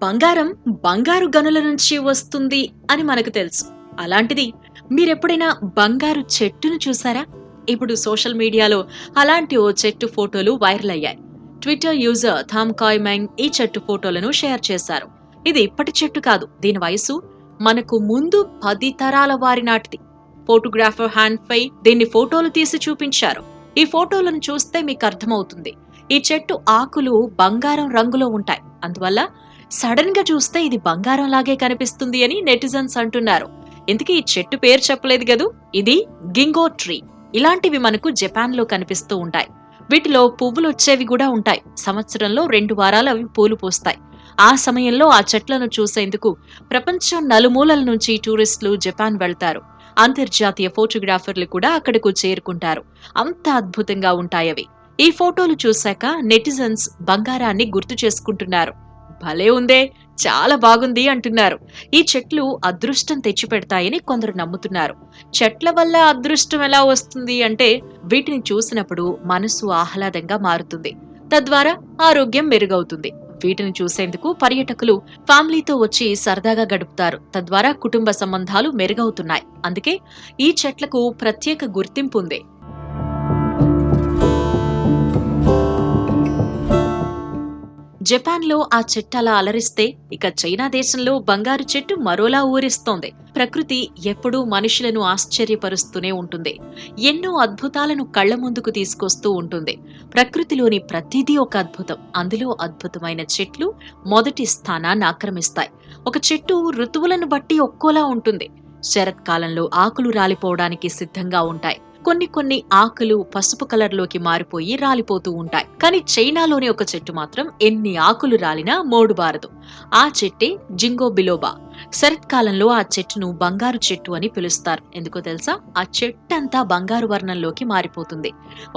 బంగారం బంగారు గనుల నుంచి వస్తుంది అని మనకు తెలుసు. అలాంటిది మీరెప్పుడైనా బంగారు చెట్టును చూసారా? ఇప్పుడు సోషల్ మీడియాలో అలాంటి ఓ చెట్టు ఫోటోలు వైరల్ అయ్యాయి. ట్విట్టర్ యూజర్ థామ్ కాయ్మెంగ్ ఈ చెట్టు ఫోటోలను షేర్ చేశారు. ఇది ఇప్పటి చెట్టు కాదు. దీని వయసు మనకు ముందు 10 తరాల వారి నాటిది. ఫోటోగ్రాఫర్ హ్యాండ్ ఫై దీన్ని ఫోటోలు తీసి చూపించారు. ఈ ఫోటోలను చూస్తే మీకు అర్థమవుతుంది. ఈ చెట్టు ఆకులు బంగారం రంగులో ఉంటాయి. అందువల్ల సడన్ గా చూస్తే ఇది బంగారం లాగే కనిపిస్తుంది అని నెటిజన్స్ అంటున్నారు. ఇంతకీ ఈ చెట్టు పేరు చెప్పలేదు గదు. ఇది గింగో ట్రీ. ఇలాంటివి మనకు జపాన్ లో కనిపిస్తూ ఉంటాయి. వీటిలో పువ్వులు వచ్చేవి కూడా ఉంటాయి. సంవత్సరంలో 2 వారాలు అవి పూలు పూస్తాయి. ఆ సమయంలో ఆ చెట్లను చూసేందుకు ప్రపంచం నలుమూలల నుంచి టూరిస్టులు జపాన్ వెళ్తారు. అంతర్జాతీయ ఫోటోగ్రాఫర్లు కూడా అక్కడకు చేరుకుంటారు. అంత అద్భుతంగా ఉంటాయవి. ఈ ఫోటోలు చూశాక నెటిజన్స్ బంగారాన్ని గుర్తు చేసుకుంటున్నారు. భలే ఉందే, చాలా బాగుంది అంటున్నారు. ఈ చెట్లు అదృష్టం తెచ్చిపెడతాయని కొందరు నమ్ముతున్నారు. చెట్ల వల్ల అదృష్టం ఎలా వస్తుంది అంటే, వీటిని చూసినప్పుడు మనసు ఆహ్లాదంగా మారుతుంది. తద్వారా ఆరోగ్యం మెరుగవుతుంది. వీటిని చూసేందుకు పర్యాటకులు ఫ్యామిలీతో వచ్చి సరదాగా గడుపుతారు. తద్వారా కుటుంబ సంబంధాలు మెరుగవుతున్నాయి. అందుకే ఈ చెట్లకు ప్రత్యేక గుర్తింపు ఉంది. జపాన్ లో ఆ చెట్టు అలా అలరిస్తే, ఇక చైనా దేశంలో బంగారు చెట్టు మరోలా ఊరిస్తోంది. ప్రకృతి ఎప్పుడూ మనుషులను ఆశ్చర్యపరుస్తూనే ఉంటుంది. ఎన్నో అద్భుతాలను కళ్ల ముందుకు తీసుకొస్తూ ఉంటుంది. ప్రకృతిలోని ప్రతిదీ ఒక అద్భుతం. అందులో అద్భుతమైన చెట్లు మొదటి స్థానాన్ని ఆక్రమిస్తాయి. ఒక చెట్టు ఋతువులను బట్టి ఒక్కోలా ఉంటుంది. శరత్కాలంలో ఆకులు రాలిపోవడానికి సిద్ధంగా ఉంటాయి. కొన్ని ఆకులు పసుపు కలర్లోకి మారిపోయి రాలిపోతూ ఉంటాయి. కానీ చైనాలోని ఒక చెట్టు మాత్రం ఎన్ని ఆకులు రాలినా మోడుబారదు. ఆ చెట్టే జింగో బిలోబా. శరత్కాలంలో ఆ చెట్టును బంగారు చెట్టు అని పిలుస్తారు. ఎందుకో తెలుసా? ఆ చెట్టంతా బంగారు వర్ణంలోకి మారిపోతుంది.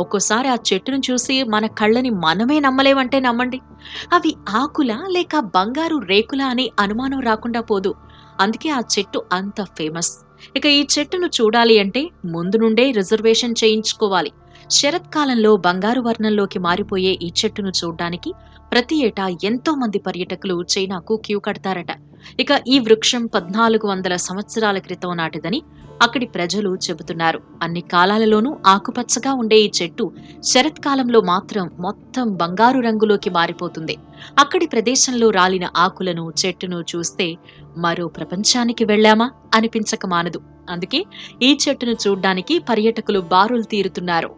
ఒక్కోసారి ఆ చెట్టును చూసి మన కళ్ళని మనమే నమ్మలేమంటే నమ్మండి. అవి ఆకులా లేక బంగారు రేకులా అని అనుమానం రాకుండా పోదు. అందుకే ఆ చెట్టు అంత ఫేమస్. ఇక ఈ చెట్టును చూడాలి అంటే ముందు నుండే రిజర్వేషన్ చేయించుకోవాలి. శరత్కాలంలో బంగారు వర్ణంలోకి మారిపోయే ఈ చెట్టును చూడ్డానికి ప్రతి ఏటా ఎంతో మంది పర్యాటకులు చైనాకు క్యూ కడతారట. ఇక ఈ వృక్షం 1400 సంవత్సరాల క్రితం నాటిదని అక్కడి ప్రజలు చెబుతున్నారు. అన్ని కాలాలలోనూ ఆకుపచ్చగా ఉండే ఈ చెట్టు శరత్కాలంలో మాత్రం మొత్తం బంగారు రంగులోకి మారిపోతుంది. అక్కడి ప్రదేశంలో రాలిన ఆకులను, చెట్టును చూస్తే మరో ప్రపంచానికి వెళ్లామా అనిపించక మానదు. అందుకే ఈ చెట్టును చూడ్డానికి పర్యాటకులు బారులు తీరుతున్నారు.